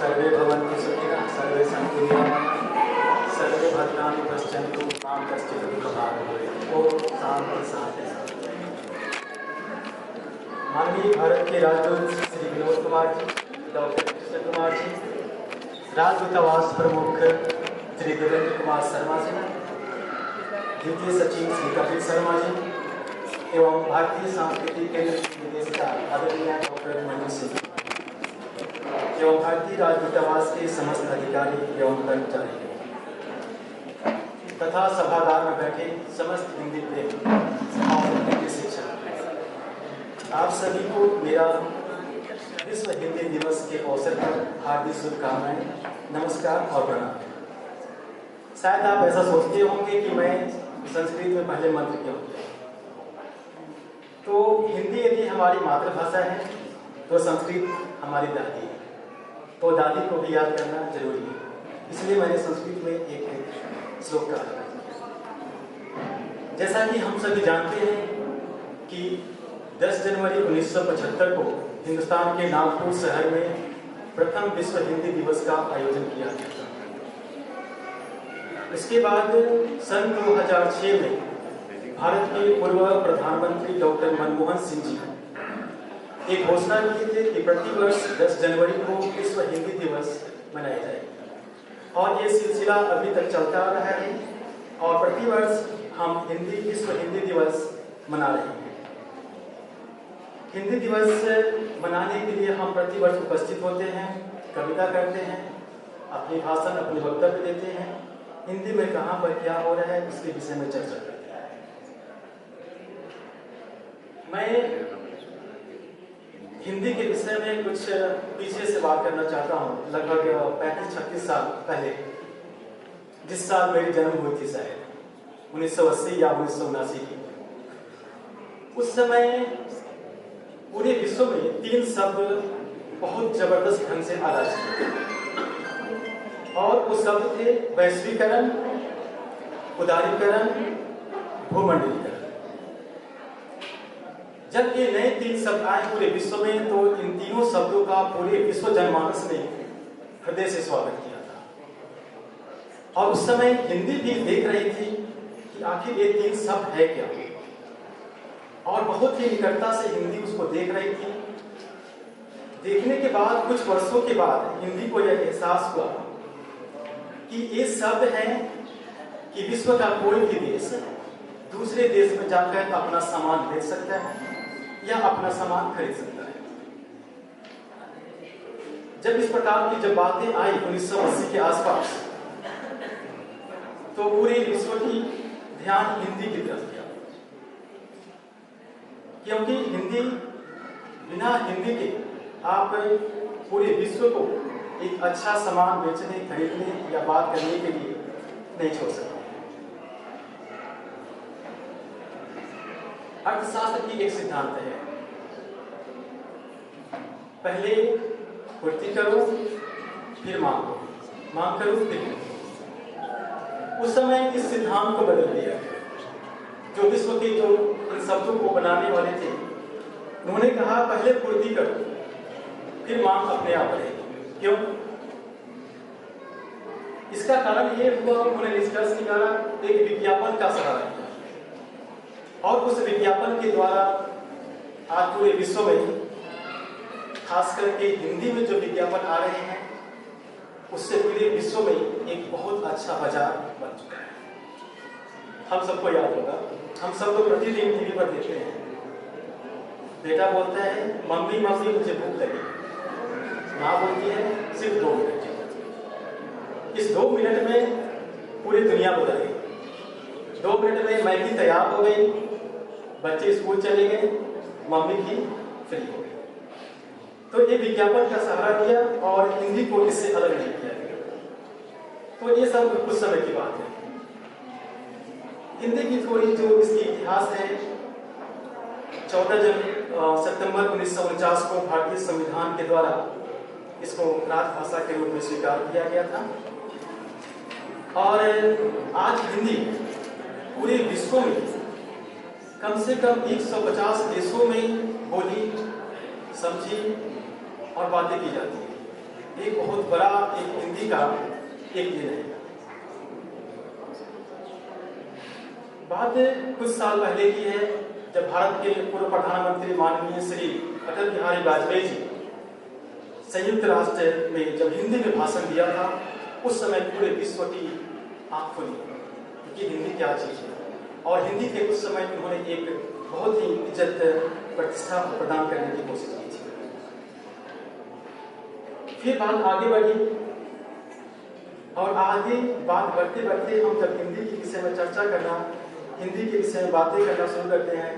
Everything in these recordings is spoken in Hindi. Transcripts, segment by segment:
सर्वे भवन्तु सुखिनः सर्वे सन्तु निरामयाः सर्वे भद्राणि पश्यन्तु मां कश्चित् दुःखभाग् भवेत्। ओम शांति शांति। माननीय भारत के राजदूत श्री विनोद कुमार जी, डॉक्टर कृष्ण कुमार जी, राजदूतावास प्रमुख श्री देवेंद्र कुमार शर्मा जी, द्वितीय सचिव श्री कपिल शर्मा जी एवं भारतीय सांस्कृतिक केंद्र के निदेशक आदरणीय डॉक्टर मंजू सिंह एवं भारतीय राजदूतावास के समस्त अधिकारी एवं कर्मचारी तथा सभागार में बैठे समस्त हिंदी प्रेमी और हिंदी शिक्षक, आप सभी को मेरा विश्व हिंदी दिवस के अवसर पर हार्दिक शुभकामनाएं, नमस्कार और प्रणाम। शायद आप ऐसा सोचते होंगे कि मैं संस्कृत में पहले मंत्र क्यों किया। तो हिंदी यदि हमारी मातृभाषा है तो संस्कृत हमारी दादी है, तो दादी को भी याद करना जरूरी है, इसलिए मैंने संस्कृत में एक श्लोक कहा। जैसा कि हम सभी जानते हैं कि 10 जनवरी 1975 को हिंदुस्तान के नागपुर शहर में प्रथम विश्व हिंदी दिवस का आयोजन किया गया था। इसके बाद सन 2006 में भारत के पूर्व प्रधानमंत्री डॉक्टर मनमोहन सिंह जी एक घोषणा किए थे कि प्रतिवर्ष 10 जनवरी को विश्व हिंदी दिवस मनाया जाएगा और ये सिलसिला अभी तक चलता आ रहा है और प्रतिवर्ष हम विश्व हिंदी दिवस मना रहे हैं। हिंदी दिवस मनाने के लिए हम प्रतिवर्ष उपस्थित होते हैं, कविता करते हैं, अपनी भाषण अपने वक्तव्य देते हैं, हिंदी में कहाँ पर क्या हो रहा है इसके विषय में चर्चा करते हैं। मैं हिंदी के विषय में कुछ पीछे से बात करना चाहता हूँ। लगभग 35-36 साल पहले, जिस साल मेरी जन्म हुई थी, शायद 1980 या 1979 की, उस समय पूरे विश्व में 3 शब्द बहुत जबरदस्त ढंग से आलोचित थे और वो शब्द थे वैश्वीकरण, उदारीकरण, भूमंडलीकरण। जब ये नए 3 शब्द आए पूरे विश्व में तो इन तीनों शब्दों का पूरे विश्व जनमानस ने हृदय से स्वागत किया था और उस समय हिंदी भी देख रही थी कि आखिर ये 3 शब्द है क्या, और बहुत ही निकटता से हिंदी उसको देख रही थी। देखने के बाद कुछ वर्षों के बाद हिंदी को यह एहसास हुआ कि ये शब्द हैं कि विश्व का कोई भी देश दूसरे देश में जाकर अपना सामान बेच सकता है या अपना सामान खरीद सकता है। जब इस प्रकार की जब बातें आई 1980 के आसपास, तो पूरे विश्व की ध्यान हिंदी की तरफ गया, क्योंकि हिंदी, बिना हिंदी के आप पूरे विश्व को एक अच्छा सामान बेचने, खरीदने या बात करने के लिए नहीं छोड़ सकते। अर्थशास्त्र की एक सिद्धांत है, पहले पूर्ति करो फिर मांगो, मांग करो फिर। उस समय इस सिद्धांत को बदल दिया। जो विश्व के जो इन शब्दों को बनाने वाले थे, उन्होंने कहा पहले पूर्ति करो फिर मांग अपने आप रहेगी। क्यों? इसका कारण ये हुआ, उन्होंने निष्कर्ष निकाला, एक विज्ञापन का सहारा लिया और उस विज्ञापन के द्वारा आज पूरे विश्व में, खास करके हिंदी में जो विज्ञापन आ रहे हैं, उससे पूरे विश्व में एक बहुत अच्छा बाजार बन चुका है। हम सबको याद होगा, हम सब तो प्रतिदिन टीवी पर देखते हैं, बेटा बोलता है मम्मी मम्मी मुझे भूख लगी, माँ बोलती है सिर्फ 2 मिनट। इस 2 मिनट में पूरी दुनिया बदल गई। 2 मिनट में मैगी तैयार हो गई, बच्चे स्कूल चले गए, मम्मी भी फ्री हो गई। तो ये विज्ञापन का सहारा दिया और हिंदी को इससे अलग नहीं किया गया। तो ये सब कुछ समय की बात है। हिंदी की थोड़ी जो इसकी इतिहास है, 14 सितंबर 1949 को भारतीय संविधान के द्वारा इसको राजभाषा के रूप में स्वीकार किया गया था और आज हिंदी पूरे विश्व में कम से कम 150 देशों में बोली, समझी और बातें की जाती है। एक बहुत बड़ा एक हिंदी का एक दिन है। बात कुछ साल पहले की है, जब भारत के पूर्व प्रधानमंत्री माननीय श्री अटल बिहारी वाजपेयी जी संयुक्त राष्ट्र में जब हिंदी में भाषण दिया था, उस समय पूरे विश्व की आंख खुली कि हिंदी क्या चीज है। और हिंदी के उस समय उन्होंने एक बहुत ही इज्जत प्रतिष्ठा प्रदान करने की कोशिश की थी। फिर बात आगे बढ़ी और आगे बात बढ़ते बढ़ते हम जब हिंदी के विषय में चर्चा करना, हिंदी के विषय में बातें करना शुरू करते हैं,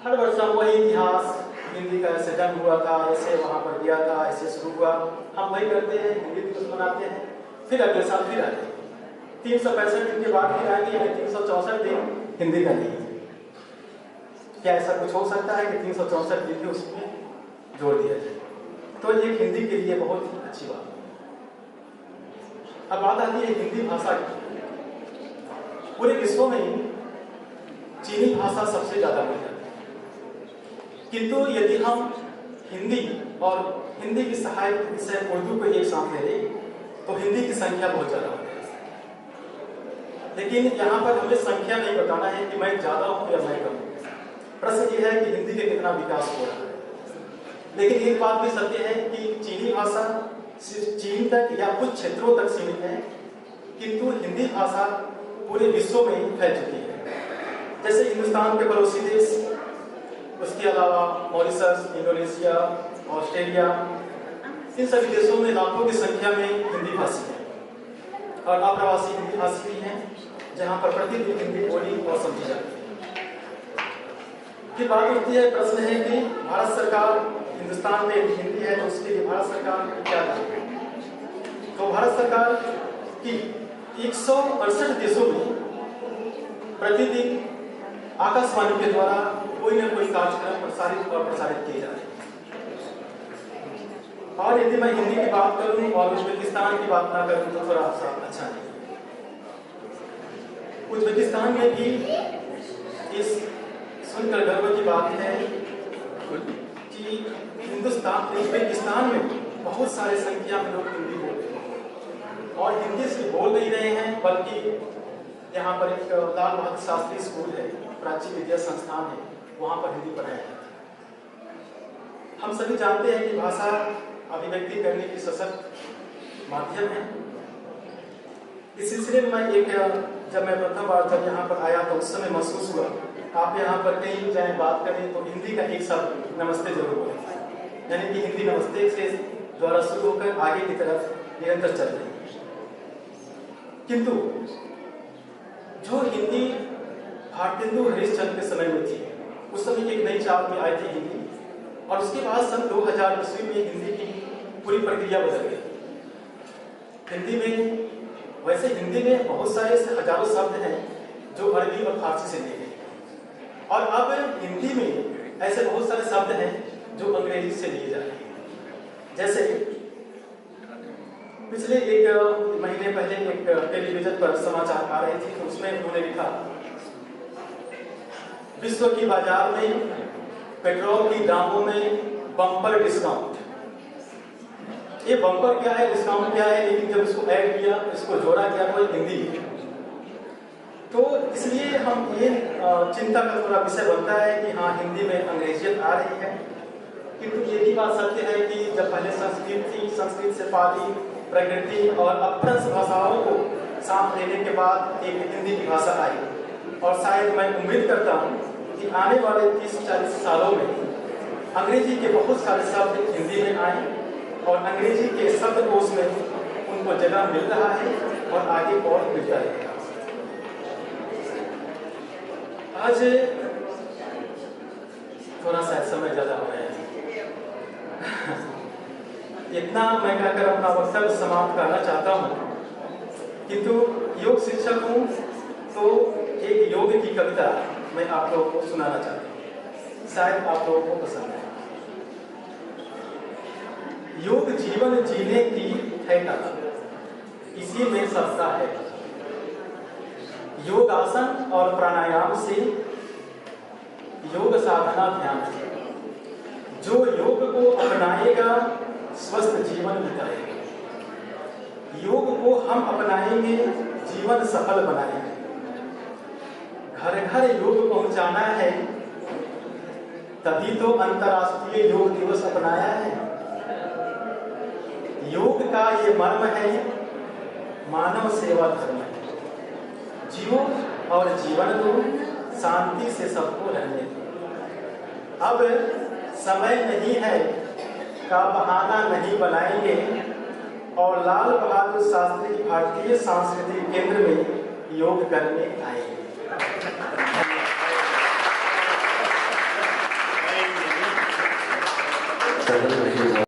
हर वर्ष वही इतिहास, हिंदी का ऐसे जन्म हुआ था, ऐसे वहाँ पर दिया था, ऐसे शुरू हुआ, हम वही करते हैं, हिंदी दिवस मनाते हैं। फिर अगले साल फिर आते हैं, 365 दिन के बाद फिर आएंगे, 364 दिन हिंदी का नहीं है। क्या ऐसा कुछ हो सकता है कि 364 दिन भी उसमें जोड़ दिया जाए? तो ये हिंदी के लिए बहुत ही अच्छी बात है। अब बात आती है हिंदी भाषा की। पूरे विश्व में चीनी भाषा सबसे ज्यादा बोली जाती है, किंतु यदि हम हिंदी और हिंदी की सहायक विषय उर्दू को एक साथ ले लें तो हिंदी की संख्या बहुत ज्यादा होती है। लेकिन यहाँ पर हमें संख्या नहीं बताना है कि मैं ज्यादा हूँ या मैं कम हूँ। प्रश्न ये है कि हिंदी का कितना विकास हो रहा है। लेकिन एक बात भी सत्य है कि चीनी भाषा सिर्फ चीन तक या कुछ क्षेत्रों तक सीमित है, किंतु हिंदी भाषा पूरे विश्व में फैल चुकी है। जैसे हिंदुस्तान के पड़ोसी देश, उसके अलावा मॉरिशस, इंडोनेशिया, ऑस्ट्रेलिया, इन सभी देशों में लाखों की संख्या में हिंदी भाषी है और अप्रवासी हिंदी भाषी भी हैं, जहाँ पर प्रतिदिन हिंदी बोली और समझी जाती है। फिर बात उठती है, प्रश्न है कि भारत सरकार, हिंदुस्तान में हिंदी है तो उसके लिए भारत सरकार क्या करे? तो भारत सरकार की 168 देशों में प्रतिदिन आकाशवाणी के द्वारा कोई न कोई कार्यक्रम प्रसारित किए जा रहे हैं। और यदि मैं हिंदी की बात करूं और उज्बेकिस्तान की बात ना करूं तो थोड़ा सा अच्छा नहीं। उज्बेकिस्तान में भी इस सुनकर गर्व की बात है कि उज्बेकिस्तान में बहुत सारे संख्या में लोग हिंदी बोलते हैं और हिंदी से बोल नहीं रहे हैं, बल्कि यहाँ पर एक लाल बहादुर शास्त्री स्कूल है, प्राची विद्या संस्थान है, वहाँ पर हिंदी पढ़ाया जाता है। हम सभी जानते हैं कि भाषा अभिव्यक्ति करने की सशक्त माध्यम है। इस सिलसिले में जब मैं प्रथम बार जब यहाँ पर आया तो उस समय महसूस हुआ, आप यहाँ पर कहीं जाए बात करें तो हिंदी का एक शब्द नमस्ते जरूर बोलें, यानी कि हिंदी नमस्ते से द्वारा शुरू होकर आगे की तरफ निरंतर चल रही है। किंतु जो हिंदी भारतेंदु हरिश्चंद्र के समय में थी, उस समय एक नई चाल में आई थी हिंदी, और उसके बाद सन 2000 ईस्वी में हिंदी की पूरी प्रक्रिया बदल गई। हिंदी में वैसे हिंदी में बहुत सारे हजारों शब्द हैं जो अरबी और फारसी से लिए गए, और अब हिंदी में ऐसे बहुत सारे शब्द हैं जो अंग्रेजी से लिए जा रहे हैं। जैसे पिछले एक महीने पहले एक टेलीविजन पर समाचार आ रहे थे, तो उसमें उन्होंने लिखा, विश्व की बाजार में पेट्रोल की दामों में बम्पर डिस्काउंट। ये बम्पर क्या है, डिस्काउंट क्या है, लेकिन जब इसको ऐड किया, इसको जोड़ा गया तो हिंदी है। तो इसलिए हम ये चिंता का थोड़ा विषय बनता है कि हाँ, हिंदी में अंग्रेजियत आ रही है। किंतु ये भी बात सत्य है कि जब पहले संस्कृत थी, संस्कृत से पाली, प्रकृति और अपभ्रंश भाषाओं को साथ लेने के बाद एक हिंदी की भाषा आई, और शायद मैं उम्मीद करता हूँ कि आने वाले 30-40 सालों में अंग्रेजी के बहुत सारे शब्द हिंदी में आए और अंग्रेजी के शब्दकोश में उनको जगह मिल रहा है और आगे और मिलता रहेगा। आज थोड़ा सा समय ज्यादा हो रहा है, इतना मैं कहकर अपना वक्तव्य समाप्त करना चाहता हूँ। किंतु योग शिक्षक हूँ तो एक योग की कविता मैं आप लोगों को सुनाना चाहता हूँ, शायद आप लोगों को पसंद है। योग जीवन जीने की है कला, इसी में सबका है। योग आसन और प्राणायाम से, योग साधना ध्यान से, जो योग को अपनाएगा स्वस्थ जीवन बिताएंगे। योग को हम अपनाएंगे, जीवन सफल बनाएंगे। घर घर योग पहुंचाना है, तभी तो अंतर्राष्ट्रीय योग दिवस अपनाया है। योग का ये मर्म है, मानव सेवा धर्म है। जियो और जीवन दो, शांति से सबको रहने दो। अब समय नहीं है का बहाना नहीं बनाएंगे और लाल बहादुर शास्त्री भारतीय सांस्कृतिक केंद्र में योग करने आएंगे। सदन में